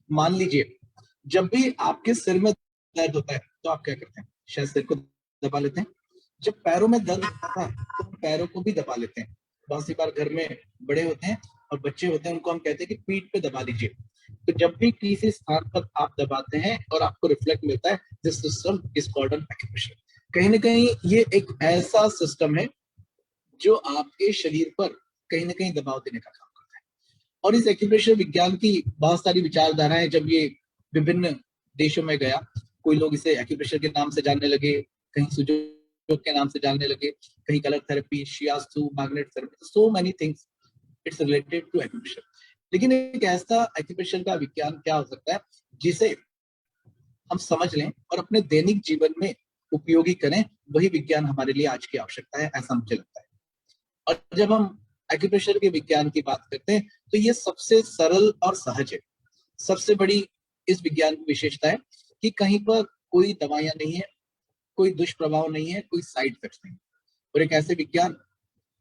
मान लीजिए जब भी आपके सिर में दर्द होता है तो आप क्या करते हैं? शायद सिर को दबा लेते हैं। जब पैरों में दर्द होता है तो पैरों को भी दबा लेते हैं। बहुत सी बार घर में बड़े होते हैं और बच्चे होते हैं, उनको हम कहते हैं कि पीठ पे दबा लीजिए। तो जब भी किसी स्थान पर आप दबाते हैं और आपको रिफ्लेक्ट मिलता है, this system is called an acupressure. कहीं ना कहीं ये एक ऐसा सिस्टम है जो आपके शरीर पर कहीं ना कहीं दबाव देने का काम करता है। और इस एक्यूप्रेशर विज्ञान की बहुत सारी विचारधाराएं जब ये विभिन्न देशों में गया, कोई लोग इसे एक्यूप्रेशर के नाम से जानने लगे, कहीं सुजोग के नाम से जानने लगे, कहीं कलर थेरेपी, शियासू, magnet therapy, so many things it's related to acupressure. लेकिन एक ऐसा एक्यूप्रेशर का विज्ञान क्या हो सकता है जिसे हम समझ लें और अपने दैनिक जीवन में उपयोगी करें, वही विज्ञान हमारे लिए आज की आवश्यकता है, ऐसा मुझे लगता है। और जब हम एक्यूप्रेशर के विज्ञान की बात करते हैं तो ये सबसे सरल और सहज है। सबसे बड़ी इस विज्ञान की विशेषता है कि कहीं पर कोई दवाइयां नहीं है, कोई दुष्प्रभाव नहीं है, कोई साइड इफेक्ट्स नहीं। और एक ऐसे विज्ञान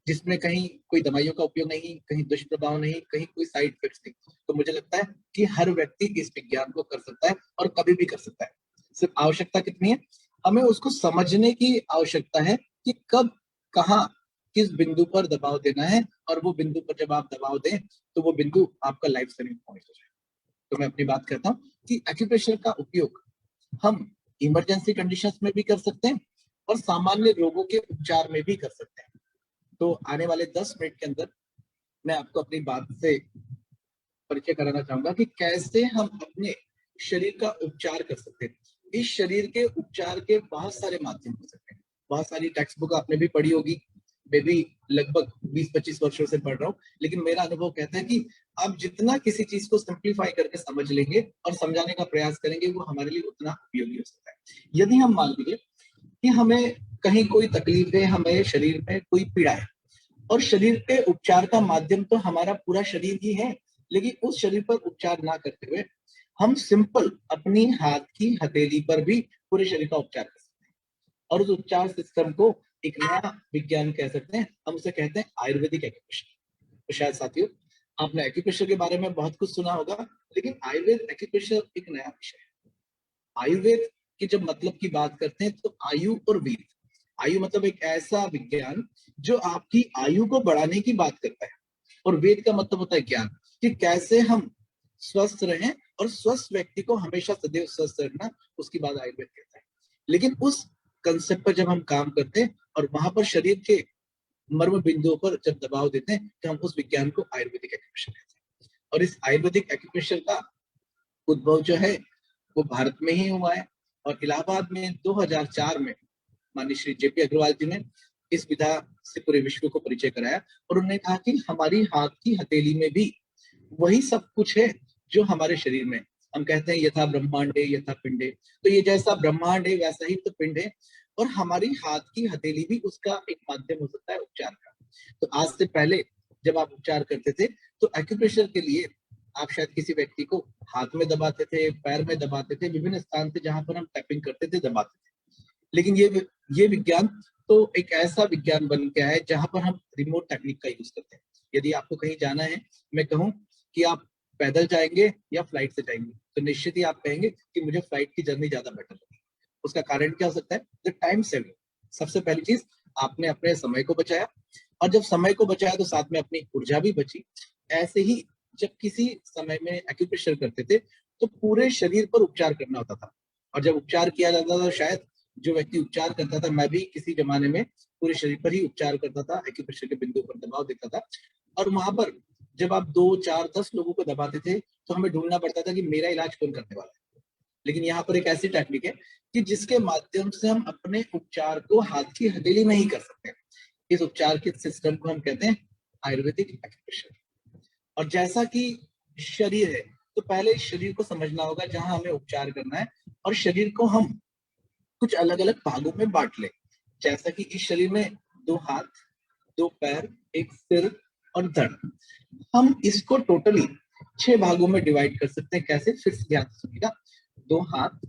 जिसमें कहीं कोई दवाइयों का उपयोग नहीं, कहीं दुष्प्रभाव नहीं, कहीं कोई साइड इफेक्ट्स नहीं, तो मुझे लगता है कि हर व्यक्ति इस विज्ञान को कर सकता है और कभी भी कर सकता है। सिर्फ आवश्यकता कितनी है? हमें उसको समझने की आवश्यकता है कि कब, कहाँ, किस बिंदु पर दबाव देना है, और वो बिंदु पर जब आप दबाव दें तो वो बिंदु आपका लाइफ सेविंग पॉइंट हो जाए। तो मैं अपनी बात करता हूँ कि एक्यूप्रेशर का उपयोग हम इमरजेंसी कंडीशंस में भी कर सकते हैं और सामान्य रोगों के उपचार में भी कर सकते हैं। तो आने वाले 10 मिनट के अंदर मैं आपको अपनी बात से परिचय कराना चाहूंगा कि कैसे हम अपने शरीर का उपचार कर सकते हैं। इस शरीर के उपचार के बहुत सारे माध्यम हो सकते हैं। बहुत सारी टेक्स्ट बुक आपने भी पढ़ी होगी, मैं भी लगभग 20-25 वर्षों से पढ़ रहा हूँ, लेकिन मेरा अनुभव कहता है कि आप जितना किसी चीज को सिंप्लीफाई करके समझ लेंगे और समझाने का प्रयास करेंगे, वो हमारे लिए उतना उपयोगी हो सकता है। यदि हम मान लीजिए कि हमें कहीं कोई तकलीफ है, हमें शरीर में कोई पीड़ा है, और शरीर के उपचार का माध्यम तो हमारा पूरा शरीर ही है, लेकिन उस शरीर पर उपचार ना करते हुए हम सिंपल अपनी हाथ की हथेली पर भी पूरे शरीर का उपचार कर सकते हैं। और उस उपचार सिस्टम को एक नया विज्ञान कह सकते हैं, हम उसे कहते हैं आयुर्वेदिक एक्यूप्रेशर। तो शायद साथियों आपने एक्यूप्रेशर के बारे में बहुत कुछ सुना होगा, लेकिन आयुर्वेद एक्यूप्रेशर एक नया विषय है। आयुर्वेद की जब मतलब की बात करते हैं तो आयु और वेद, आयु मतलब एक ऐसा विज्ञान जो आपकी आयु को बढ़ाने की बात करता है, और वेद का मतलब होता है ज्ञान, कि कैसे हम स्वस्थ रहें, और स्वस्थ व्यक्ति को हमेशा सदैव स्वस्थ रखना, उसकी बात आयुर्वेद कहता है। लेकिन उस कंसेप्ट पर जब हम काम करते हैं और वहां पर शरीर के मर्म बिंदुओं पर जब दबाव देते हैं, तो हम उस विज्ञान को आयुर्वेदिक एक्यूप्रेशर कहते हैं। और इस आयुर्वेदिक एक्यूप्रेशर का उद्भव जो है वो भारत में ही हुआ है, और इलाहाबाद में 2004 में माननीय श्री जेपी अग्रवाल जी ने इस विधा से पूरे विश्व को परिचय कराया, और उन्होंने कहा कि हमारी हाथ की हथेली में भी वही सब कुछ है जो हमारे शरीर में। हम कहते हैं यथा ब्रह्मांडे यथा पिंडे, तो ये जैसा ब्रह्मांड है वैसा ही तो पिंड है, और हमारी हाथ की हथेली भी उसका एक माध्यम हो सकता है उपचार का। तो आज से पहले जब आप उपचार करते थे तो एक्यूप्रेशर के लिए आप शायद किसी व्यक्ति को हाथ में दबाते थे, पैर में दबाते थे, विभिन्न स्थान थे जहां पर हम टैपिंग करते थे, दबाते थे। लेकिन ये विज्ञान तो एक ऐसा विज्ञान बन गया है जहां पर हम रिमोट टेक्निक का यूज करते हैं। यदि आपको कहीं जाना है, मैं कहूं कि आप पैदल जाएंगे या फ्लाइट से जाएंगे, तो निश्चित ही आप कहेंगे कि मुझे फ्लाइट की जर्नी ज्यादा बेटर लगी। उसका कारण क्या हो सकता है? The time saving. सबसे पहली चीज, आपने अपने समय को बचाया, और जब समय को बचाया तो साथ में अपनी ऊर्जा भी बची। ऐसे ही जब किसी समय में एक्यूप्रेशर करते थे तो पूरे शरीर पर उपचार करना होता था, और जब उपचार किया जाता था, शायद जो व्यक्ति उपचार करता था, मैं भी किसी जमाने में पूरे शरीर पर ही उपचार करता था, एक्यूप्रेशर के बिंदु पर दबाव देता था। और वहां पर जब आप 2, 4, 10 लोगों को दबाते थे तो हमें ढूंढना पड़ता था कि मेरा इलाज कौन करने वाला है। लेकिन यहाँ पर एक ऐसी टेक्निक है कि जिसके माध्यम से हम अपने उपचार को हाथ की हथेली में ही कर सकते हैं। इस उपचार के सिस्टम को हम कहते हैं आयुर्वेदिक एक्यूप्रेशर। और जैसा कि शरीर है, तो पहले शरीर को समझना होगा जहां हमें उपचार करना है, और शरीर को हम कुछ अलग अलग भागों में बांट लें। जैसा कि इस शरीर में 2 हाथ, 2 पैर, एक सिर और धड़, हम इसको टोटली 6 भागों में डिवाइड कर सकते हैं। कैसे? फिर से ध्यान से सुनिएगा। 2 हाथ,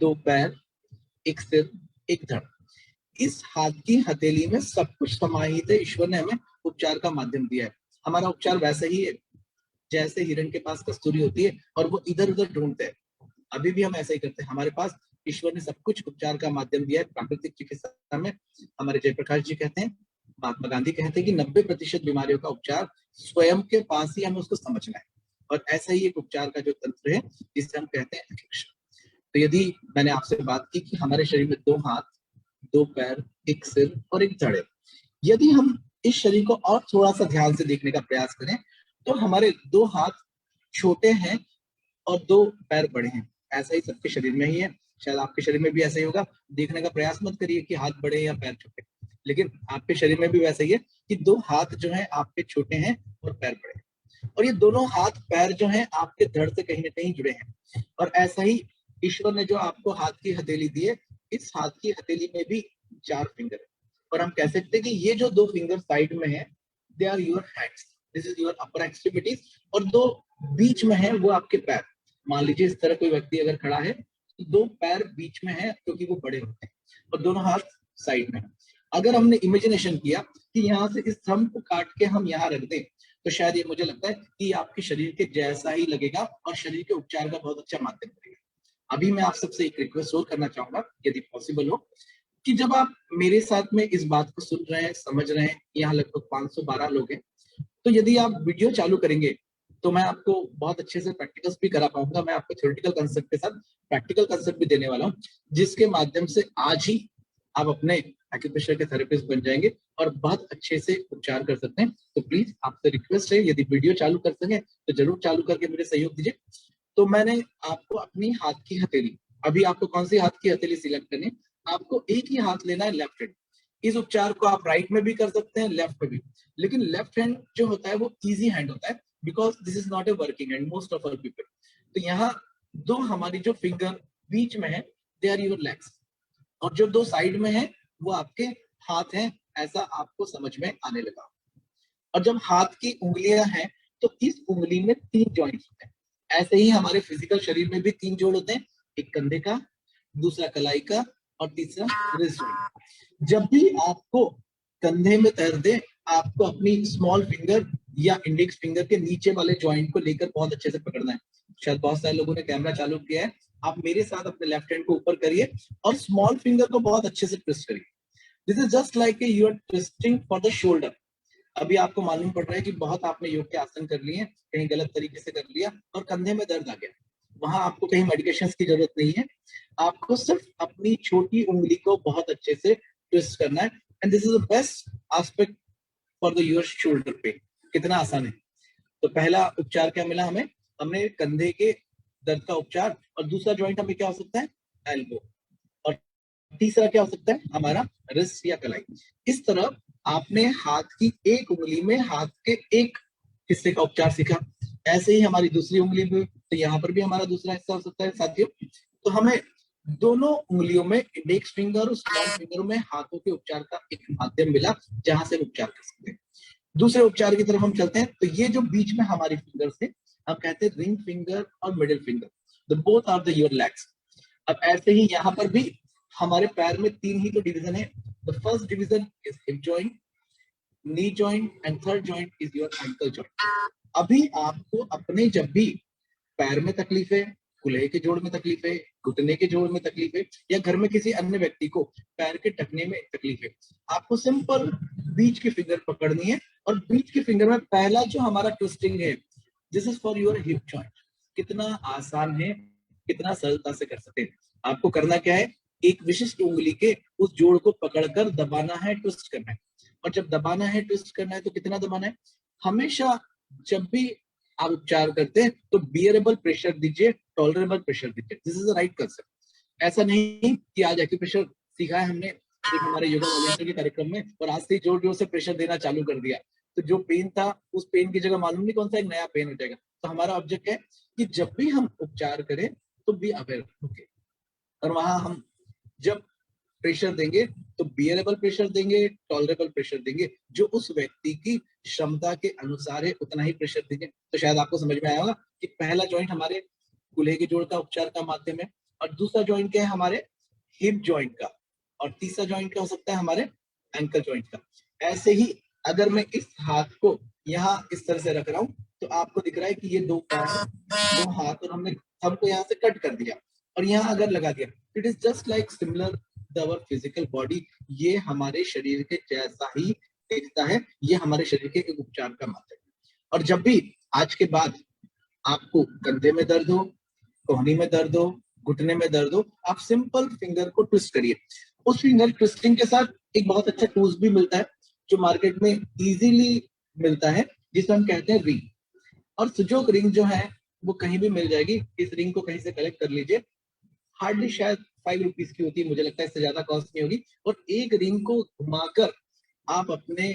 2 पैर, एक सिर, एक धड़। इस हाथ की हथेली में सब कुछ समाहित है। ईश्वर ने हमें उपचार का माध्यम दिया है। हमारा उपचार वैसा ही है जैसे हिरण के पास कस्तूरी होती है और वो इधर उधर ढूंढते हैं, अभी भी हम ऐसा ही करते हैं। हमारे पास ईश्वर ने सब कुछ उपचार का माध्यम दिया है प्राकृतिक चिकित्सा में। हमारे जयप्रकाश जी कहते हैं, महात्मा गांधी कहते हैं कि 90% बीमारियों का उपचार स्वयं के पास ही हमें उसको समझना है, और ऐसा ही एक उपचार का जो तंत्र है जिसे हम कहते हैं अक्षर। तो यदि मैंने आपसे बात की कि हमारे शरीर में 2 हाथ, 2 पैर, 1 सिर और 1 धड़ है, यदि हम इस शरीर को और थोड़ा सा ध्यान से देखने का प्रयास करें तो हमारे 2 हाथ छोटे हैं और 2 पैर बड़े हैं। ऐसा ही सबके शरीर में ही है, शायद आपके शरीर में भी ऐसा ही होगा। देखने का प्रयास मत करिए कि हाथ बड़े या पैर छोटे, लेकिन आपके शरीर में भी वैसा ही है कि 2 हाथ जो है आपके छोटे हैं और पैर बड़े हैं, और ये दोनों हाथ पैर जो हैं आपके धड़ से कहीं ना कहीं जुड़े हैं। और ऐसा ही ईश्वर ने जो आपको हाथ की हथेली दी है, इस हाथ की हथेली में भी 4 फिंगर है, और हम कह सकते हैं कि ये जो 2 फिंगर साइड में है, they are your hands, this is your upper extremities, और 2 बीच में है वो आपके पैर। मान लीजिए इस तरह कोई व्यक्ति अगर खड़ा है तो 2 पैर बीच में है क्योंकि वो बड़े होते हैं, और दोनों हाथ साइड में है। अगर हमने इमेजिनेशन किया कि यहाँ से इस थंब को काट के हम यहाँ रख दें, तो शायद ये मुझे लगता है कि आपके शरीर के जैसा ही लगेगा और शरीर के उपचार का बहुत अच्छा माध्यम बनेगा। अभी मैं आप सबसे एक रिक्वेस्ट और करना चाहूंगा, यदि पॉसिबल हो, कि जब आप मेरे साथ में इस बात को सुन रहे हैं, समझ रहे हैं, यहाँ लगभग 512 लोग हैं, तो यदि आप वीडियो चालू करेंगे तो मैं आपको बहुत अच्छे से प्रैक्टिकल्स भी करा पाऊंगा। मैं आपको थ्योरेटिकल कंसेप्ट के साथ प्रैक्टिकल कंसेप्ट भी देने वाला हूँ, जिसके माध्यम से आज ही आप अपने एक्यूप्रेशर के थेरेपिस्ट बन जाएंगे और बहुत अच्छे से उपचार कर सकते हैं। तो प्लीज आपसे रिक्वेस्ट है, यदि वीडियो चालू कर सकें तो जरूर चालू करके मुझे सहयोग दीजिए। तो मैंने आपको अपनी हाथ की हथेली, अभी आपको कौन सी हाथ की हथेली सिलेक्ट करनी है, आपको एक ही हाथ लेना है, लेफ्ट हैंड। इस उपचार को आप राइट में भी कर सकते हैं, लेफ्ट में भी, लेकिन लेफ्ट हैंड जो होता है वो इजी हैंड होता है, because this is not a working hand most of our people. तो यहाँ 2 हमारी जो फिंगर बीच में है, दे आर योर लेग्स, और जो 2 साइड में है वो आपके हाथ हैं, ऐसा आपको समझ में आने लगा। और जब हाथ की उंगलियां हैं तो इस उंगली में 3 जॉइंट्स होते हैं। ऐसे ही हमारे फिजिकल शरीर में भी 3 जोड़ होते हैं, एक कंधे का, दूसरा कलाई का, और तीसरा रिस्ट जॉइंट। जब भी आपको कंधे में दर्द दे, आपको अपनी स्मॉल फिंगर या इंडेक्स फिंगर के नीचे वाले जॉइंट को लेकर बहुत अच्छे से पकड़ना है। शायद बहुत सारे लोगों ने कैमरा चालू किया है, आप मेरे साथ अपने लेफ्ट हैंड को ऊपर करिए और स्मॉल फिंगर को बहुत अच्छे से ट्विस्ट करिए। This is just like you are twisting for the shoulder. अभी आपको मालूम पड़ रहा है कि बहुत आपने योग के आसन कर लिए, कहीं गलत तरीके से कर लिया और कंधे में दर्द आ गया, वहां आपको कहीं मेडिकेशन की जरूरत नहीं है, आपको सिर्फ अपनी छोटी उंगली को बहुत अच्छे से ट्विस्ट करना है, and this is the best aspect for the your shoulder pain. कितना आसान है। तो पहला उपचार क्या मिला हमें, हमने कंधे के दर्द का उपचार, और दूसरा ज्वाइंट हमें क्या हो सकता है, एल्बो, और तीसरा क्या हो सकता है हमारा रिस्ट या कलाई। इस तरह आपने हाथ की एक उंगली में हाथ के एक हिस्से का उपचार सीखा, ऐसे ही हमारी दूसरी उंगली में, तो यहाँ पर भी हमारा दूसरा हिस्सा हो सकता है साथियों। तो हमें दोनों उंगलियों में, इंडेक्स फिंगर और स्मॉल फिंगर में हाथों के उपचार का एक माध्यम मिला जहां से उपचार कर सकते हैं। दूसरे उपचार की तरफ हम चलते हैं। तो ये जो बीच में हमारी फिंगर्स है, हम कहते हैं रिंग फिंगर और middle finger, the both are the your legs. अब ऐसे ही यहाँ पर भी हमारे पैर में 3 ही तो डिवीजन है। The first division is hip joint, knee joint, and third joint is your ankle joint. अभी आपको अपने जब भी पैर में तकलीफ है, कुल्हे के जोड़ में तकलीफ है, घुटने के जोड़ में तकलीफ है, या घर में किसी अन्य व्यक्ति को पैर के टखने में तकलीफ है, आपको सिंपल बीच की फिंगर पकड़नी है, और बीच की फिंगर में पहला जो हमारा ट्विस्टिंग है, this is for your hip joint. कितना आसान है, कितना सरलता से कर सकते हैं। आपको करना क्या है, एक विशिष्ट उंगली के उस जोड़ को पकड़कर दबाना है, ट्विस्ट करना है, और जब दबाना है, ट्विस्ट करना है, तो कितना दबाना है, हमेशा जब भी आप उपचार करते हैं तो बियरेबल प्रेशर दीजिए, टॉलरेबल प्रेशर दीजिए। This is the right concept. ऐसा नहीं कि आज एक्यूप्रेशर सीखा है हमने सिर्फ हमारे योगा वॉलंटियर के कार्यक्रम में और आज से जोर जोर से प्रेशर देना चालू कर दिया, तो जो पेन था उस पेन की जगह मालूम नहीं कौन सा एक नया पेन हो जाएगा। तो हमारा ऑब्जेक्ट है कि जब भी हम उपचार करें तो बी अवेयर होके, और वहां हम जब प्रेशर देंगे तो बियरेबल प्रेशर देंगे, टॉलरेबल प्रेशर देंगे, जो उस व्यक्ति की क्षमता के अनुसार है उतना ही प्रेशर देंगे। तो शायद आपको समझ में आया होगा कि पहला जॉइंट हमारे कूल्हे के जोड़ का उपचार का माध्यम है, और दूसरा जॉइंट क्या है हमारे हिप जॉइंट का, और तीसरा जॉइंट क्या हो सकता है हमारे एंकल जॉइंट का। ऐसे ही अगर मैं इस हाथ को यहाँ इस तरह से रख रहा हूँ तो आपको दिख रहा है कि ये दो पैर, दो हाथ, और हमने थंब को यहाँ से कट कर दिया और यहाँ अगर लगा दिया। It is just like similar our physical body. ये हमारे शरीर के जैसा ही दिखता है, ये हमारे शरीर के एक उपचार का माध्यम है। और जब भी आज के बाद आपको कंधे में दर्द हो, कोहनी में दर्द हो, घुटने में दर्द हो, आप सिंपल फिंगर को ट्विस्ट करिए। उस फिंगर ट्विस्टिंग के साथ एक बहुत अच्छा टूल्स भी मिलता है जो मार्केट में इजीली मिलता है, जिसे हम कहते हैं रिंग। और सुजोक रिंग जो है वो कहीं भी मिल जाएगी। इस रिंग को कहीं से कलेक्ट कर लीजिए, हार्डली शायद 5 रुपीज की होती है, मुझे लगता है इससे ज्यादा कॉस्ट नहीं होगी। और एक रिंग को घुमाकर आप अपने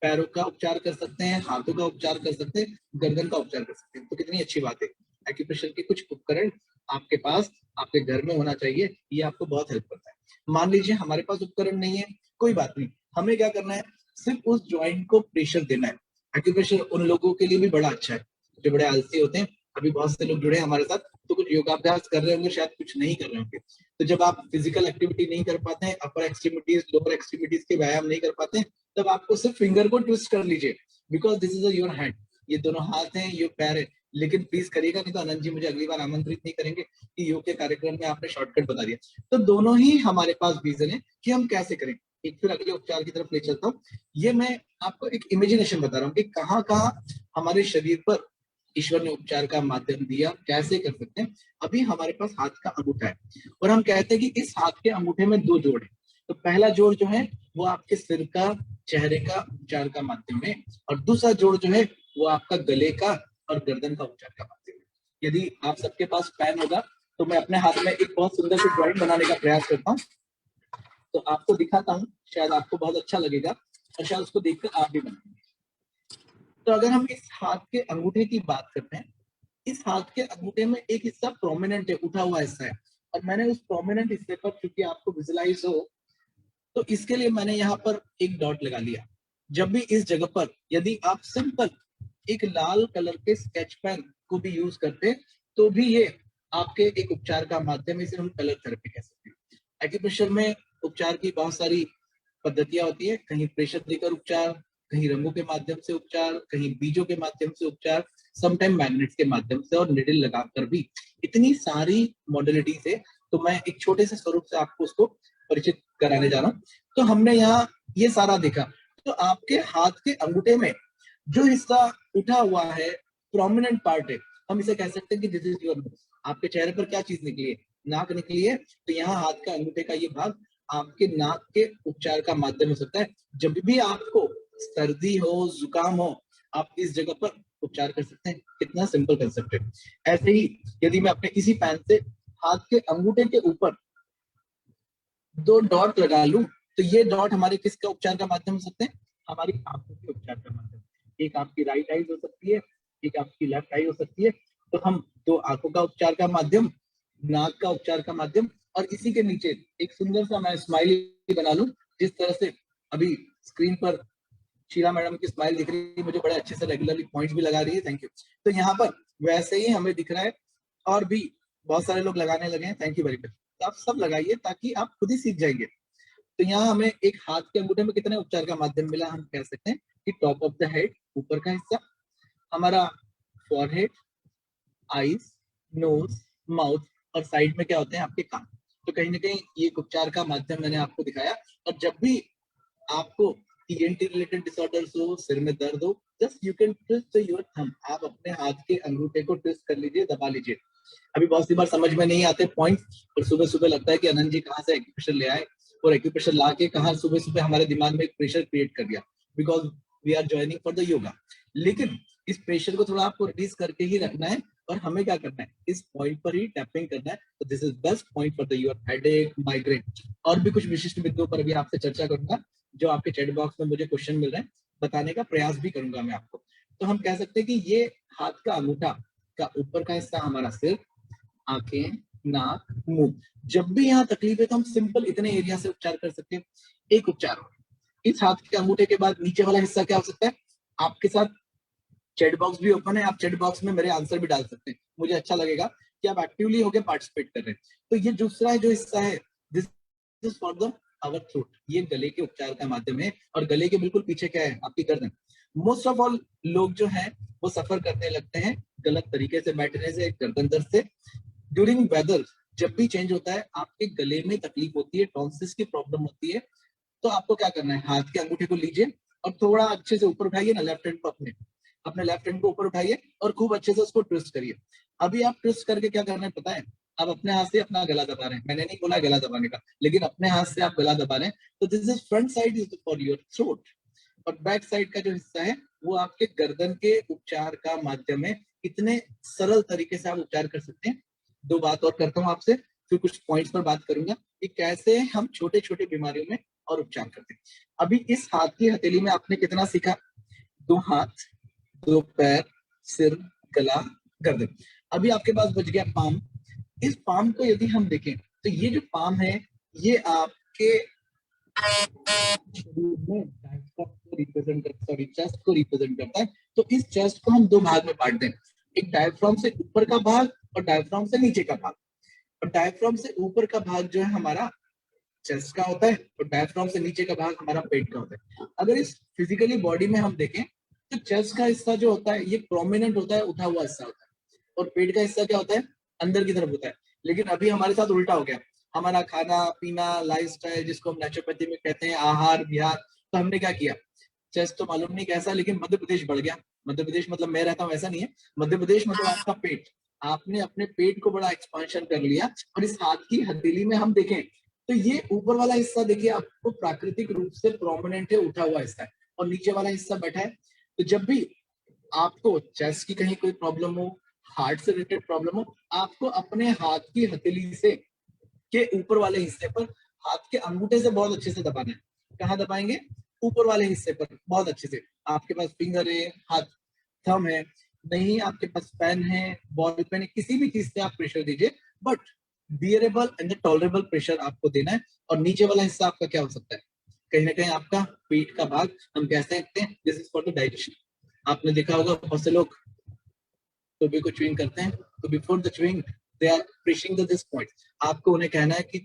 पैरों का उपचार कर सकते हैं, हाथों का उपचार कर सकते हैं, गर्दन का उपचार कर सकते हैं। तो कितनी अच्छी बात है। एक्यूप्रेशर के कुछ उपकरण आपके पास आपके घर में होना चाहिए, ये आपको बहुत हेल्प करता है। मान लीजिए हमारे पास उपकरण नहीं है, कोई बात नहीं, हमें क्या करना है, सिर्फ उस ज्वाइंट को प्रेशर देना है। एक्यूप्रेशर उन लोगों के लिए भी बड़ा अच्छा है जो बड़े आलसी होते हैं। अभी बहुत से लोग जुड़े हैं हमारे साथ, तो कुछ योगाभ्यास कर रहे होंगे, शायद कुछ नहीं कर रहे होंगे। तो जब आप फिजिकल एक्टिविटी नहीं कर पाते हैं, अपर एक्सट्रीमिटीज लोअर एक्सट्रीमिटीज के व्यायाम नहीं कर पाते हैं, तब आपको सिर्फ फिंगर को ट्विस्ट कर लीजिए, because this is your hand. ये दोनों हाथ हैं, ये पैर है। लेकिन प्लीज करिएगा, नहीं तो आनंद जी मुझे अगली बार आमंत्रित नहीं करेंगे कि योग के कार्यक्रम में आपने शॉर्टकट बता दिया। तो दोनों ही हमारे पास विजन है कि हम कैसे करें। एक फिर अगले उपचार की तरफ ले चलता हूँ। ये मैं आपको एक इमेजिनेशन बता रहा हूँ कि कहाँ कहाँ हमारे शरीर पर ईश्वर ने उपचार का माध्यम दिया, कैसे कर सकते हैं। अभी हमारे पास हाथ का अंगूठा है और हम कहते हैं कि इस हाथ के अंगूठे में दो जोड़ है। तो पहला जोड़ जो है वो आपके सिर का, चेहरे का उपचार का माध्यम है, और दूसरा जोड़ जो है वो आपका गले का और गर्दन का उपचार का माध्यम है। यदि आप सबके पास पेन होगा तो मैं अपने हाथ में एक बहुत सुंदर सी ड्राइंग बनाने का प्रयास करता हूँ, तो आपको दिखाता हूँ, शायद आपको बहुत अच्छा लगेगा और शायद उसको देखकर आप भी बनाएंगे। तो अगर हम इस हाथ के अंगूठे की बात करते हैं, इस हाथ के अंगूठे में एक हिस्सा प्रोमिनेंट है, उठा हुआ हिस्सा है, और मैंने उस प्रोमिनेंट हिस्से पर, क्योंकि आपको विजुलाइज हो, तो इसके लिए मैंने यहाँ पर एक डॉट लगा लिया। जब भी इस जगह पर यदि आप सिंपल एक लाल कलर के स्केच पेन को भी यूज करते हैं तो भी ये आपके एक उपचार का माध्यम है, इसे हम कलर थेरेपी कह सकते हैं। एक्यूप्रेशर में उपचार की बहुत सारी पद्धतियां होती है, कहीं प्रेशर देकर उपचार, कहीं रंगों के माध्यम से उपचार, कहीं बीजों के माध्यम से उपचार, समटाइम मैग्नेट्स के माध्यम से, और निडल लगाकर भी। इतनी सारी मॉडलिटीज है, तो मैं एक छोटे से स्वरूप से आपको उसको परिचित कराने जा रहा हूँ। तो हमने यहाँ ये सारा देखा। तो आपके हाथ के अंगूठे में जो हिस्सा उठा हुआ है, प्रोमिनेंट पार्ट है, हम इसे कह सकते हैं कि दिस इज योर नोज। आपके चेहरे पर क्या चीज निकली है, नाक निकली है, तो यहाँ हाथ का अंगूठे का ये भाग आपके नाक के उपचार का माध्यम हो सकता है। जब भी आपको सर्दी हो, जुकाम हो, आप इस जगह पर उपचार कर सकते हैं। कितना सिंपल कंसेप्ट है। ऐसे ही यदि मैं अपने इसी पेन से हाथ के अंगूठे के ऊपर दो डॉट लगा लूं, तो ये डॉट हमारे किसका उपचार का माध्यम हो सकते हैं, हमारी आंखों के उपचार का माध्यम। एक आपकी राइट आई हो सकती है, एक आपकी लेफ्ट आई हो सकती है। तो हम दो आंखों का उपचार का माध्यम, नाक का उपचार का माध्यम, और इसी के नीचे एक सुंदर सा मैं स्माइली बना लूं, जिस तरह से अभी स्क्रीन पर शीला मैडम की स्माइल दिख रही है, मुझे बड़े अच्छे से रेगुलरली पॉइंट्स भी लगा रही है, थैंक यू। तो यहाँ पर वैसे ही हमें दिख रहा है, और भी बहुत सारे लोग लगाने लगे हैं, थैंक यू वेरी मच। तो आप सब लगाइए ताकि आप खुद ही सीख जाएंगे। तो यहाँ हमें एक हाथ के अंगूठे में कितने उपचार का माध्यम मिला, हम कह सकते हैं कि टॉप ऑफ द हेड, ऊपर का हिस्सा, हमारा फॉरहेड, आईज, नोज, माउथ, और साइड में क्या होते हैं आपके कान। तो कहीं ना कहीं ये उपचार का माध्यम मैंने आपको दिखाया। और जब भी आपको ईएनटी रिलेटेड डिसऑर्डर्स हो, सिर में दर्द हो, just you can twist your thumb, आप अपने हाथ के अंगूठे को ट्विस्ट कर लीजिए, दबा लीजिए। अभी बहुत सी बार समझ में नहीं आते पॉइंट्स, और सुबह सुबह लगता है कि अनंत जी कहाँ से एक्यूप्रेशर ले आए, और एक्यूप्रेशर ला के कहाँ सुबह सुबह हमारे दिमाग में एक प्रेशर क्रिएट कर दिया, because we are joining for the yoga. लेकिन इस प्रेशर को थोड़ा आपको रिलीज करके ही रखना है, और हमें क्या करना है, इस पॉइंट पर ही टैपिंग करना है। तो this is best point for the your headache, migraine. और भी कुछ विशिष्ट बिंदुओं पर अभी आपसे चर्चा करूंगा, जो आपके चैट बॉक्स में मुझे क्वेश्चन मिल रहे हैं, बताने का प्रयास भी करूंगा मैं आपको। तो हम कह सकते हैं कि ये हाथ का अंगूठा का ऊपर का हिस्सा हमारा सिर, आंखें, नाक, मुंह। जब भी यहाँ तकलीफ है तो हम सिंपल इतने एरिया से उपचार कर सकते हैं। एक उपचार इस हाथ के अंगूठे के बाद नीचे वाला हिस्सा क्या हो सकता है, आपके साथ चैट बॉक्स भी ओपन है, आप चैट बॉक्स में मेरे आंसर भी डाल सकते हैं, मुझे अच्छा लगेगा कि आप एक्टिवली होकर पार्टिसिपेट कर रहे हैं। तो ये दूसरा जो हिस्सा है, this is for the our throat, ये गले के उपचार का माध्यम है। और गले के बिल्कुल पीछे क्या है, आपकी गर्दन। मोस्ट ऑफ ऑल लोग जो हैं वो सफर करने लगते हैं गलत तरीके से बैठने से, गर्दन दर्द से। ड्यूरिंग वेदर जब भी चेंज होता है, आपके गले में तकलीफ होती है, टॉन्सिस की प्रॉब्लम होती है, तो आपको क्या करना है, हाथ के अंगूठे को लीजिए और थोड़ा अच्छे से ऊपर उठाइए ना, लेफ्ट हैंड को अपने अपने लेफ्ट हैंड को ऊपर उठाइए और खूब अच्छे से उसको ट्विस्ट करिए। अभी आप ट्विस्ट करके क्या करना है पता है, आप अपने हाथ से अपना गला दबा रहे हैं, मैंने नहीं बोला गला दबाने का, लेकिन अपने हाथ से आप गला दबा रहे हैं। तो this is front side is for your throat, और बैक साइड का जो हिस्सा है वो आपके गर्दन के उपचार का माध्यम है। इतने सरल तरीके से आप उपचार कर सकते हैं। दो बात और करता हूँ आपसे, फिर कुछ पॉइंट्स पर बात करूंगा कि कैसे हम छोटे छोटे बीमारियों में और उपचार करते हैं। अभी इस हाथ की हथेली में आपने कितना सीखा, दो हाथ, दो पैर, सिर, गला, गर्दन। अभी आपके पास बच गया पाम। इस पाम को यदि हम देखें तो ये जो पाम है ये आपके शरीर में चेस्ट को रिप्रेजेंट करता है। तो इस चेस्ट को हम दो भाग में बांट दें, एक डायफ्राम से ऊपर का भाग और डायफ्राम से नीचे का भाग। और डायफ्राम से ऊपर का भाग जो है हमारा चेस्ट का होता है, और डायफ्राम से नीचे का भाग हमारा पेट का होता है। अगर इस फिजिकली बॉडी में हम देखें तो चेस्ट का हिस्सा जो होता है ये प्रोमिनेंट होता है, उठा हुआ हिस्सा होता है, और पेट का हिस्सा क्या होता है, अंदर की तरफ होता है। लेकिन अभी हमारे साथ उल्टा हो गया, हमारा खाना पीना लाइफस्टाइल जिसको हम नेचुरोपैथी में कहते हैं आहार विहार, तो हमने क्या किया, चेस्ट तो मालूम नहीं कैसा, लेकिन मध्य प्रदेश बढ़ गया। मध्य प्रदेश मतलब मैं रहता हूँ ऐसा नहीं है, मध्य प्रदेश मतलब आपका पेट। आपने अपने पेट को बड़ा एक्सपांशन कर लिया। और इस हाथ की हथेली में हम देखें तो ये ऊपर वाला हिस्सा देखिए आपको प्राकृतिक रूप से प्रोमिनेंट है, उठा हुआ हिस्सा है, और नीचे वाला हिस्सा बैठा है। तो जब भी आपको चेस्ट की कहीं कोई प्रॉब्लम हो, हार्ट से रिलेटेड प्रॉब्लम हो, आपको अपने हाथ की हथेली से के ऊपर वाले हिस्से पर हाथ के अंगूठे से बहुत अच्छे से दबाना है। कहाँ दबाएंगे, ऊपर वाले हिस्से पर बहुत अच्छे से। आपके पास फिंगर है, हाथ थंब है, नहीं आपके पास पेन है, बॉल पेन है, किसी भी चीज से आप प्रेशर दीजिए, but bearable and tolerable pressure आपको देना है। और नीचे वाला हिस्सा आपका क्या हो सकता है, कहीं ना कहीं आपका पेट का भाग। हम कह सकते हैं this is for the digestion. आपने देखा होगा बहुत से लोग टोबी को च्युइंग करते हैं, तो before the chewing they are preaching the this point. आपको उन्हें कहना है कि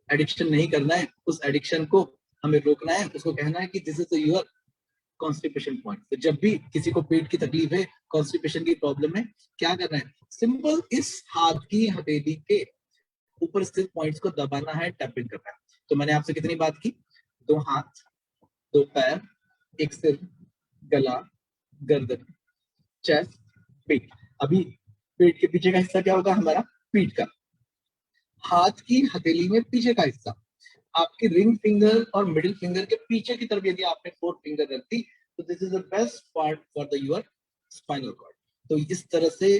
एडिक्शन नहीं करना है, उस एडिक्शन को हमें रोकना है, उसको कहना है कि this is your constipation point. तो जब भी किसी को पेट की तकलीफ है, कॉन्स्टिपेशन की प्रॉब्लम है, क्या करना है, सिंपल इस हाथ की हथेली के ऊपर स्थित पॉइंट्स को दबाना है, टैपिंग करना है। तो मैंने आपसे कितनी बात की, दो हाथ, दो पैर, एक सिर, गला, गर्दन, चेस्ट, पेट। अभी पेट के पीछे का हिस्सा क्या होगा हमारा, पीठ का। हाथ की हथेली में पीछे का हिस्सा, आपकी रिंग फिंगर और मिडिल फिंगर के पीछे की तरफ यदि आपने फोर फिंगर रख दी, तो this is the best part for the your spinal cord. तो इस तरह से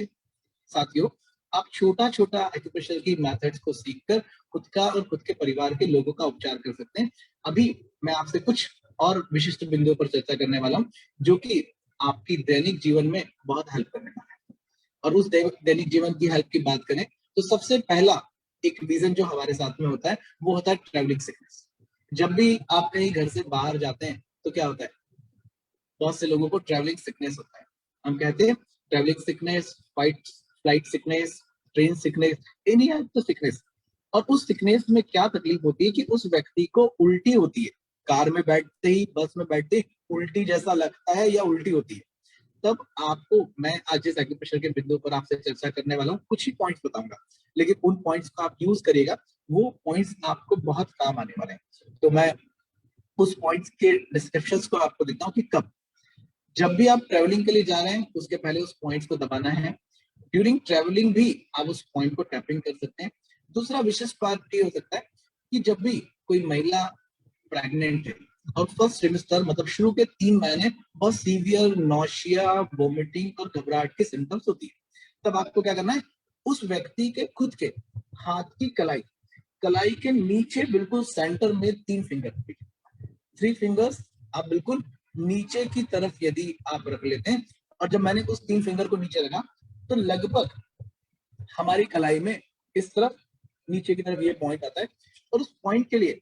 साथियों आप छोटा छोटा एक्यूप्रेशर की मेथड्स को सीखकर खुद का और खुद के परिवार के लोगों का उपचार कर सकते हैं। अभी मैं आपसे कुछ और विशिष्ट बिंदुओं पर चर्चा करने वाला हूँ जो कि आपकी दैनिक जीवन में बहुत हेल्प करने वाला है। और उस दैनिक जीवन की हेल्प की बात करें तो सबसे पहला एक रीजन जो हमारे साथ में होता है वो होता है ट्रैवलिंग सिकनेस। जब भी आप कहीं घर से बाहर जाते हैं तो क्या होता है, बहुत से लोगों को ट्रैवलिंग सिकनेस होता है। हम कहते हैं travelling sickness, flight sickness, train sickness, any तो सिकनेस। और उस सिकनेस में क्या तकलीफ होती है कि उस व्यक्ति को उल्टी होती है, कार में बैठते ही, बस में बैठते ही उल्टी जैसा लगता है या उल्टी होती है। तब आपको मैं आज जिस एक्यूप्रेशर के बिंदु पर आपसे चर्चा करने वाला हूँ कुछ ही पॉइंट्स बताऊंगा, लेकिन उन पॉइंट्स को आप यूज करिएगा, वो पॉइंट्स आपको बहुत काम आने वाले हैं। तो मैं उस पॉइंट्स के डिस्क्रिप्शन को आपको देता हूँ कि कब, जब भी आप ट्रेवलिंग के लिए जा रहे हैं उसके पहले उस पॉइंट्स को दबाना है। ड्यूरिंग ट्रेवलिंग भी आप उस पॉइंट को टैपिंग कर सकते हैं। दूसरा विशेष पार्ट ये हो सकता है कि जब भी कोई महिला प्रेग्नेंट है और फर्स्ट सेमेस्टर मतलब शुरू के 3 महीने बहुत सीवियर नोशिया, वोमिटिंग और घबराहट की सिम्टम्स होती है, तब आपको क्या करना है, उस व्यक्ति के खुद के हाथ की कलाई, कलाई के नीचे बिल्कुल सेंटर में 3 फिंगर, 3 फिंगर्स आप बिल्कुल नीचे की तरफ यदि आप रख लेते हैं, और जब मैंने उस 3 फिंगर को नीचे रखा तो लगभग हमारी कलाई में इस तरफ नीचे की तरफ ये पॉइंट आता है। और उस पॉइंट के लिए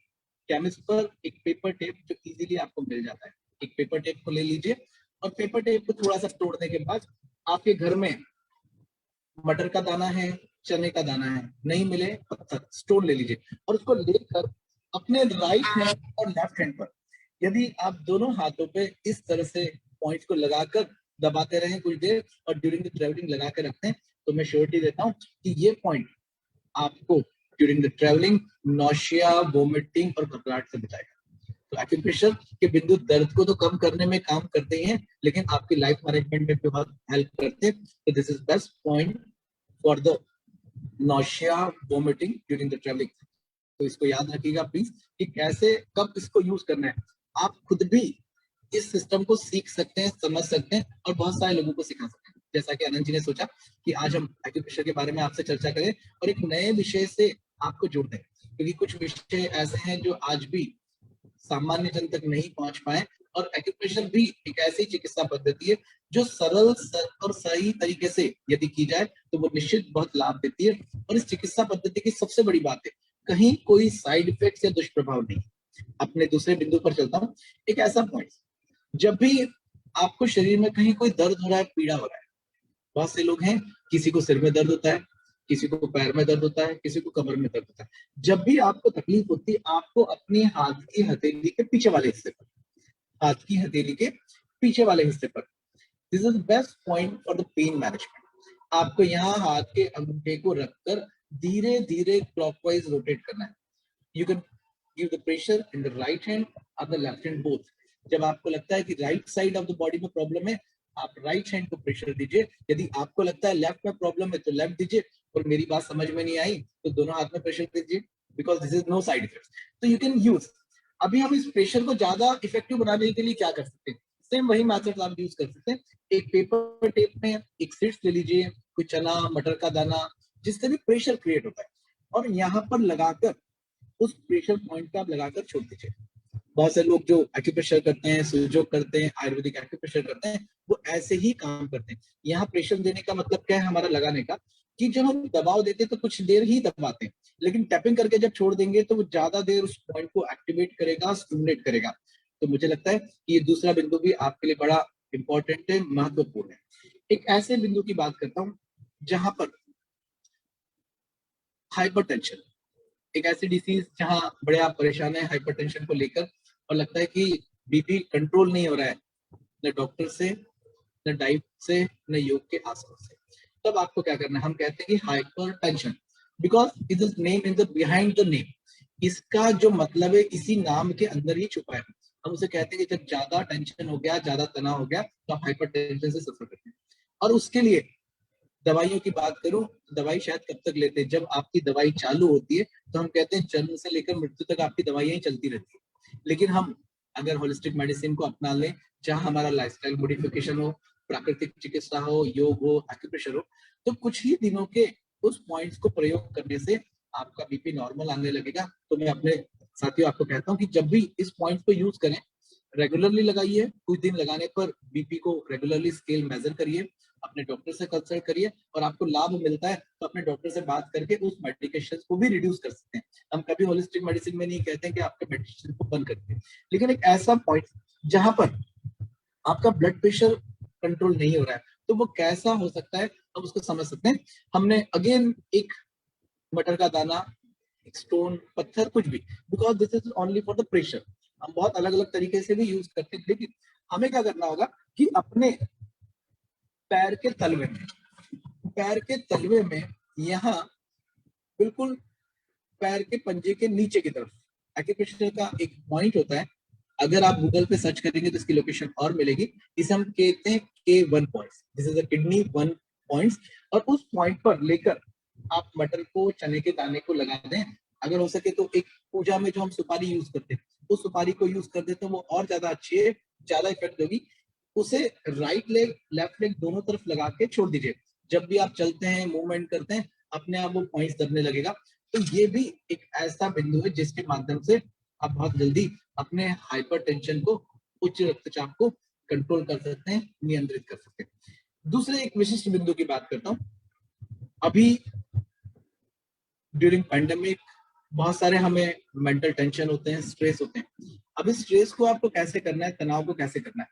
केमिस्ट पर एक पेपर टेप जो इजीली आपको मिल जाता है, एक पेपर टेप को ले लीजिए, और पेपर टेप को थोड़ा सा तोड़ने के बाद आपके घर में मटर का दाना है, चने का दाना है, नहीं मिले पत्थर, स्टोन ले लीजिए, और उसको लेकर अपने राइट हैंड और लेफ्ट हैंड पर यदि आप दोनों हाथों पे इस तरह से पॉइंट को लगाकर दबाते रहें कुछ देर और ड्यूरिंग द ट्रेवलिंग लगा कर रखते हैं, तो मैं श्योरिटी देता हूँ कि ये पॉइंट आपको during the travelling nausea, vomiting और घबराहट से बचाएगा। तो एक्यूप्रेशर के बिंदु दर्द को तो कम करने में काम करते ही हैं, लेकिन आपकी लाइफ मैनेजमेंट में भी बहुत हेल्प करते हैं। तो this is best point for the nausea, vomiting during the travelling. तो इसको याद रखिएगा प्लीज कि कैसे कब इसको यूज करना है। आप खुद भी इस सिस्टम को सीख सकते हैं, समझ सकते हैं और बहुत सारे लोगों को सिखा सकते हैं। जैसा कि आनंद जी ने सोचा कि आज हम एक्यूप्रेशर के बारे में आपसे चर्चा करें और एक नए विषय से आपको जोड़ दें, क्योंकि कुछ विषय ऐसे हैं जो आज भी सामान्य जन तक नहीं पहुंच पाए, और एक्यूप्रेशर भी एक ऐसी चिकित्सा पद्धति है जो सरल और सही तरीके से यदि की जाए तो वो निश्चित बहुत लाभ देती है। और इस चिकित्सा पद्धति की सबसे बड़ी बात है, कहीं कोई साइड इफेक्ट या दुष्प्रभाव नहीं। अपने दूसरे बिंदु पर चलता हूँ। एक ऐसा पॉइंट, जब भी आपको शरीर में कहीं कोई दर्द हो रहा है, पीड़ा हो रहा है, बहुत से लोग हैं, किसी को सिर में दर्द होता है, किसी को पैर में दर्द होता है, किसी को कमर में दर्द होता है। जब भी आपको तकलीफ होती है, आपको अपने हाथ की हथेली के पीछे वाले हिस्से पर, हाथ की हथेली के पीछे वाले हिस्से पर, this is best point for the pain management. आपको यहाँ हाथ के अंगूठे को रखकर धीरे धीरे क्लॉकवाइज रोटेट करना है। You can give the pressure in the right hand और द लेफ्ट हैंड बोथ। जब आपको लगता है कि right side of the body में प्रॉब्लम है, आप राइट हैंड को प्रेशर दीजिए। यदि आपको लगता है लेफ्ट में प्रॉब्लम है तो लेफ्ट दीजिए। और मेरी बात समझ में नहीं आई तो दोनों हाथ में प्रेशर दीजिए, because this is no side effect. तो यू कैन यूज। अभी हम इस प्रेशर को ज्यादा इफेक्टिव बनाने के लिए क्या कर सकते हैं? सेम वही मेथड आप यूज कर सकते हैं। एक पेपर टेप में एक सीड्स ले लीजिए, कोई चना, मटर का दाना, जिससे भी प्रेशर क्रिएट होता है, और यहाँ पर लगाकर उस प्रेशर पॉइंट पे आप लगाकर छोड़ दीजिए। बहुत से लोग जो एक्यूप्रेशर करते हैं, सुजोग करते हैं, आयुर्वेदिक एक्यूप्रेशर करते हैं, वो ऐसे ही काम करते हैं। यहाँ प्रेशर देने का मतलब क्या है हमारा लगाने का, कि जब हम दबाव देते हैं तो कुछ देर ही दबाते हैं, लेकिन टैपिंग करके जब छोड़ देंगे तो वो ज्यादा देर उस पॉइंट को एक्टिवेट करेगा, स्टिमुलेट करेगा। तो मुझे लगता है कि ये दूसरा बिंदु भी आपके लिए बड़ा इंपॉर्टेंट है, महत्वपूर्ण है। एक ऐसे बिंदु की बात करता हूँ जहां पर हाइपरटेंशन, एक ऐसी डिसीज जहां बड़े आप परेशान है हाइपरटेंशन को लेकर, और लगता है कि बीपी कंट्रोल नहीं हो रहा है, न डॉक्टर से, न डाइट से, न योग के आसपास से। तब आपको क्या करना है? हम कहते हैं कि hypertension, because it is name in the behind the name. इसका जो मतलब है इसी नाम के अंदर ही छुपा है। हम उसे कहते हैं कि जब ज्यादा टेंशन हो गया, ज्यादा तनाव हो गया, तो आप हाइपरटेंशन से सफर करते हैं। और उसके लिए दवाइयों की बात करूं, दवाई शायद कब तक लेते हैं? जब आपकी दवाई चालू होती है तो हम कहते हैं जन्म से लेकर मृत्यु तक आपकी दवाइयां ही चलती रहती है। लेकिन हम अगर होलिस्टिक मेडिसिन को अपना लें, जहां हमारा लाइफस्टाइल मॉडिफिकेशन हो, प्राकृतिक चिकित्सा हो, योग हो, एक्यूप्रेशर हो, तो कुछ ही दिनों के उस पॉइंट्स को प्रयोग करने से आपका बीपी नॉर्मल आने लगेगा। तो मैं अपने साथियों आपको कहता हूँ कि जब भी इस पॉइंट को यूज करें, रेगुलरली लगाइए। कुछ दिन लगाने पर बीपी को रेगुलरली स्केल मेजर करिए, अपने डॉक्टर से कंसल्ट करिए, और आपको लाभ मिलता है तो अपने डॉक्टर से बात करके उस मेडिकेशन को भी रिड्यूस कर सकते हैं। हम कभी होलिस्टिक मेडिसिन में नहीं कहते हैं कि आपके मेडिसिन को बंद करते हैं, लेकिन एक ऐसा पॉइंट जहां पर आपका ब्लड प्रेशर कंट्रोल नहीं हो रहा है, तो वो कैसा हो सकता है हम उसको समझ सकते हैं। हमने अगेन एक मटर का दाना, एक स्टोन, पत्थर, कुछ भी, because this is only for the pressure. हम बहुत अलग अलग तरीके से भी यूज करते हैं, लेकिन हमें क्या करना होगा कि अपने पैर के तलवे में, पैर के तलवे में यहाँ बिल्कुल पैर के पंजे के नीचे की तरफ एक्यूप्रेशर का एक पॉइंट होता है। अगर आप गूगल पे सर्च करेंगे तो इसकी लोकेशन और मिलेगी। इसे हम कहते हैं K1 points, this is a kidney 1 points. और उस पॉइंट पर लेकर आप मटर को, चने के दाने को लगा दें। अगर हो सके तो एक पूजा में जो हम सुपारी यूज करते हैं, उस सुपारी को यूज कर दे तो वो और ज्यादा अच्छी है, ज्यादा इफेक्ट होगी। उसे राइट लेग, लेफ्ट लेग दोनों तरफ लगा के छोड़ दीजिए। जब भी आप चलते हैं, मूवमेंट करते हैं, अपने आप वो पॉइंट्स दबने लगेगा। तो ये भी एक ऐसा बिंदु है जिसके माध्यम से आप बहुत जल्दी अपने हाइपरटेंशन को, उच्च रक्तचाप को कंट्रोल कर सकते हैं, नियंत्रित कर सकते हैं। दूसरे एक विशिष्ट बिंदु की बात करता हूं। अभी ड्यूरिंग पैंडेमिक बहुत सारे हमें मेंटल टेंशन होते हैं, स्ट्रेस होते हैं। अब इस स्ट्रेस को आपको कैसे करना है, तनाव को कैसे करना है,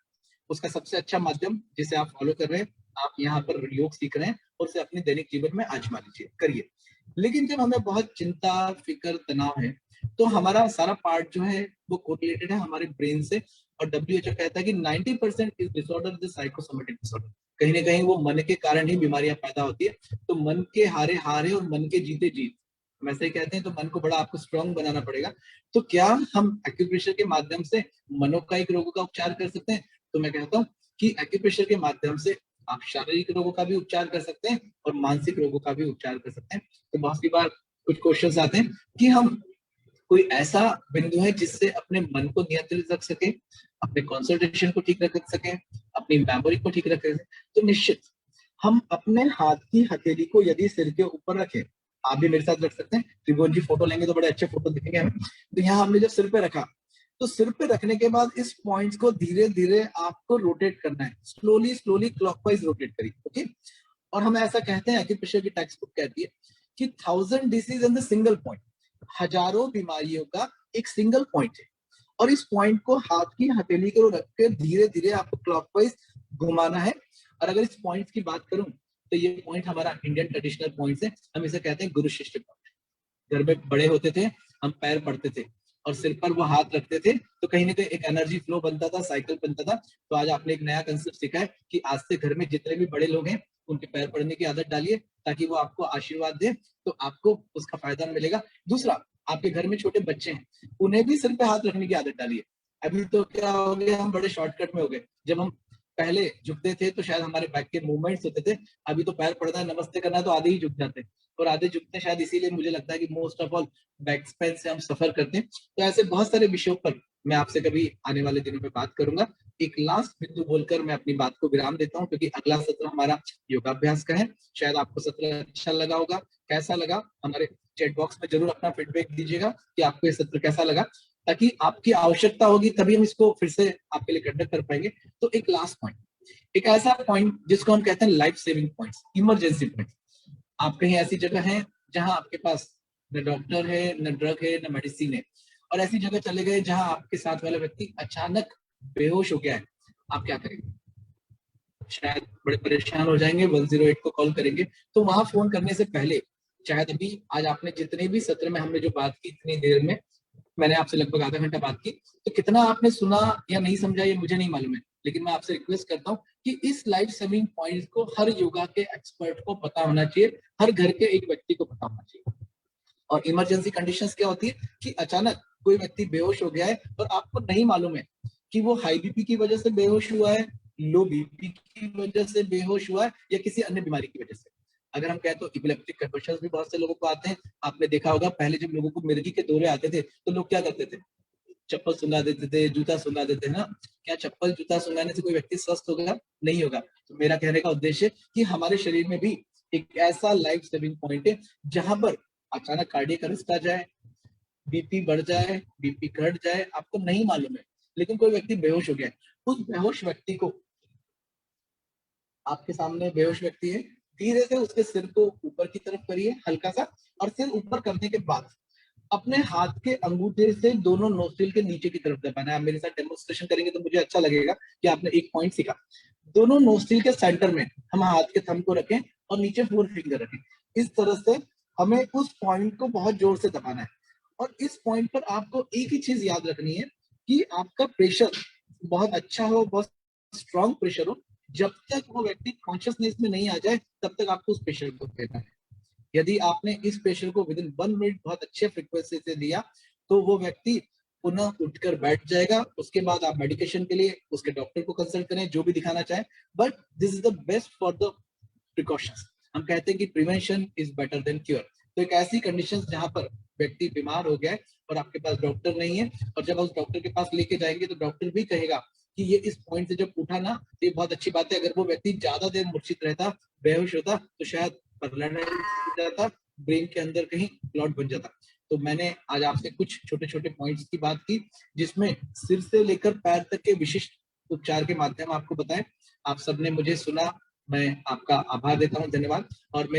उसका सबसे अच्छा माध्यम जिसे आप फॉलो कर रहे हैं, आप यहाँ पर योग सीख रहे हैं और उसे अपने दैनिक जीवन में आजमा लीजिए, करिए। लेकिन जब हमें बहुत चिंता, फिक्र, तनाव है, तो हमारा सारा पार्ट जो है वो कोरिलेटेड है हमारे ब्रेन से। और डब्ल्यूएचओ कहता है कि 90% is disorder is psychosomatic disorder. कहीं ना कहीं वो मन के कारण ही बीमारियां पैदा होती है। तो मन के हारे हारे और मन के जीते जीत, वैसे ही कहते हैं। तो मन को बड़ा आपको स्ट्रांग बनाना पड़ेगा। तो क्या हम एक्यूप्रेशर के माध्यम से मनोकायिक रोगों का उपचार कर सकते हैं? तो मैं कहता हूँ कि एक्यूप्रेशर के माध्यम से आप शारीरिक रोगों का भी उपचार कर सकते हैं और मानसिक रोगों का भी उपचार कर सकते हैं। तो बहुत सी बार कुछ क्वेश्चंस आते हैं कि हम कोई ऐसा बिंदु है जिससे अपने मन को नियंत्रित रख सके, अपने कंसंट्रेशन को ठीक रख सके, अपनी मेमोरी को ठीक रख सके। तो निश्चित हम अपने हाथ की हथेली को यदि सिर के ऊपर रखें, आप भी मेरे साथ रख सकते हैं, त्रिभुवन जी फोटो लेंगे तो बड़े अच्छे फोटो दिखेंगे हमें। तो यहाँ हमने जब सिर पे रखा, तो सिर पे रखने के बाद इस पॉइंट्स को धीरे धीरे आपको रोटेट करना है, स्लोली स्लोली क्लॉकवाइज रोटेट करिए, ओके। और हम ऐसा कहते हैं, एक्यूप्रेशर की टेक्स्ट बुक कहती है कि 1000 disease in the single point, हजारों बीमारियों का एक सिंगल पॉइंट है। और इस पॉइंट को हाथ की हथेली को रख के धीरे धीरे आपको क्लॉकवाइज घुमाना है। और अगर इस पॉइंट की बात करूं तो ये पॉइंट हमारा इंडियन ट्रेडिशनल पॉइंट है। हम इसे कहते हैं गुरु शिष्य पॉइंट। घर में बड़े होते थे, हम पैर पड़ते थे और सिर पर वो हाथ रखते थे, तो कहीं ना कहीं एक एनर्जी फ्लो बनता था, साइकिल बनता था। तो आज आपने एक नया कंसेप्ट सीखा है कि आज से घर में जितने भी बड़े लोग हैं उनके पैर पड़ने की आदत डालिए, ताकि वो आपको आशीर्वाद दे, तो आपको उसका फायदा मिलेगा। दूसरा, आपके घर में छोटे बच्चे हैं, उन्हें भी सिर पे हाथ रखने की आदत डालिए। अभी तो क्या हो गया, हम बड़े शॉर्टकट में हो गए। जब हम पहले झुकते थे तो शायद हमारे बैक के मूवमेंट्स होते थे, अभी तो पैर पड़ना है, नमस्ते करना है तो आधे ही झुक जाते हैं। और आधे झुकते हैं शायद इसीलिए, मुझे लगता है कि most of all back Spain से हम सफर करते हैं। तो ऐसे बहुत सारे विषयों पर मैं आपसे कभी आने वाले दिनों में बात करूंगा। एक लास्ट बिंदु बोलकर मैं अपनी बात को विराम देता हूँ, क्योंकि अगला सत्र हमारा योगाभ्यास का है। शायद आपको सत्र अच्छा लगा होगा। कैसा लगा, हमारे चैट बॉक्स में जरूर अपना फीडबैक दीजिएगा कि आपको ये सत्र कैसा लगा, ताकि आपकी आवश्यकता होगी तभी हम इसको फिर से आपके लिए कंडक्ट कर पाएंगे। तो एक लास्ट पॉइंट, एक ऐसा पॉइंट जिसको हम कहते हैं life saving points, emergency point. आप कहीं ऐसी जगह है जहां आपके पास न डॉक्टर है, न ड्रग है, न मेडिसिन है, और ऐसी जगह चले गए जहां आपके साथ वाला व्यक्ति अचानक बेहोश हो गया है, आप क्या करेंगे? शायद बड़े परेशान हो जाएंगे, 108 को कॉल करेंगे। तो वहां फोन करने से पहले, शायद अभी आज आपने जितने भी सत्र में हमने जो बात की, इतनी देर में मैंने आपसे लगभग आधा घंटा बात की, तो कितना आपने सुना या नहीं समझा ये मुझे नहीं मालूम है, लेकिन मैं आपसे रिक्वेस्ट करता हूँ कि इस लाइफ सेविंग पॉइंट्स को हर योगा के एक्सपर्ट को पता होना चाहिए, हर घर के एक व्यक्ति को पता होना चाहिए। और इमरजेंसी कंडीशंस क्या होती है कि अचानक कोई व्यक्ति बेहोश हो गया है और आपको नहीं मालूम है कि वो हाई बीपी की वजह से बेहोश हुआ है, लो बीपी की वजह से बेहोश हुआ है, या किसी अन्य बीमारी की वजह से। अगर हम कहें तो इपिलेप्टिक कंवल्शंस भी बहुत से लोगों को आते हैं। आपने देखा होगा पहले जब लोगों को मिर्गी के दौरे आते थे तो लोग क्या करते थे, चप्पल सुंघा देते थे, जूता सुंघा देते थे ना। क्या चप्पल जूता सुंघाने से कोई व्यक्ति स्वस्थ होगा? नहीं होगा। तो मेरा कहने का उद्देश्य कि हमारे शरीर में भी एक ऐसा लाइफ सेविंग पॉइंट है जहां पर अचानक कार्डियक अरेस्ट आ जाए, बीपी बढ़ जाए, बीपी घट जाए, आपको नहीं मालूम है, लेकिन कोई व्यक्ति बेहोश हो गया है। उस बेहोश व्यक्ति को, आपके सामने बेहोश व्यक्ति है, धीरे से उसके सिर को ऊपर की तरफ करिए हल्का सा, और सिर ऊपर करने के बाद अपने हाथ के अंगूठे से दोनों नोस्ट्रिल के नीचे की तरफ दबाना है। आप मेरे साथ डेमोन्स्ट्रेशन करेंगे तो मुझे अच्छा लगेगा कि आपने एक पॉइंट सीखा। दोनों नोस्ट्रिल के सेंटर में हम हाथ के थंब को रखें और नीचे 4 फिंगर रखें। इस तरह से हमें उस पॉइंट को बहुत जोर से दबाना है। और इस पॉइंट पर आपको एक ही चीज याद रखनी है कि आपका प्रेशर बहुत अच्छा हो, बहुत स्ट्रॉन्ग प्रेशर हो। जब तक वो व्यक्ति कॉन्शियसनेस में नहीं आ जाए तब तक आपको उस प्रेशर को देना है। यदि आपने इस प्रेशर को विद इन 1 मिनट बहुत अच्छे फ्रीक्वेंसी से दिया तो वो व्यक्ति पुनः उठकर बैठ जाएगा। उसके बाद आप मेडिकेशन के लिए उसके डॉक्टर को कंसल्ट करें, जो भी दिखाना चाहें, but this is the best for the precautions. हम कहते हैं कि prevention is better than cure. तो एक ऐसी कंडीशन जहां पर व्यक्ति बीमार हो गया है और आपके पास डॉक्टर नहीं है, और जब उस डॉक्टर के पास लेके जाएंगे तो डॉक्टर भी कहेगा कि ये इस पॉइंट से जब उठा ना, तो ये बहुत अच्छी बात है। अगर वो व्यक्ति ज्यादा देर मूर्छित रहता, बेहोश होता, तो शायद पैरालाइज हो जाता, ब्रेन के अंदर कहीं क्लॉट बन जाता। तो मैंने आज आपसे कुछ छोटे छोटे पॉइंट्स की बात की, जिसमें सिर से लेकर पैर तक के विशिष्ट उपचार के माध्यम आपको बताएं। आप सबने मुझे सुना, मैं आपका आभार देता हूं, धन्यवाद। और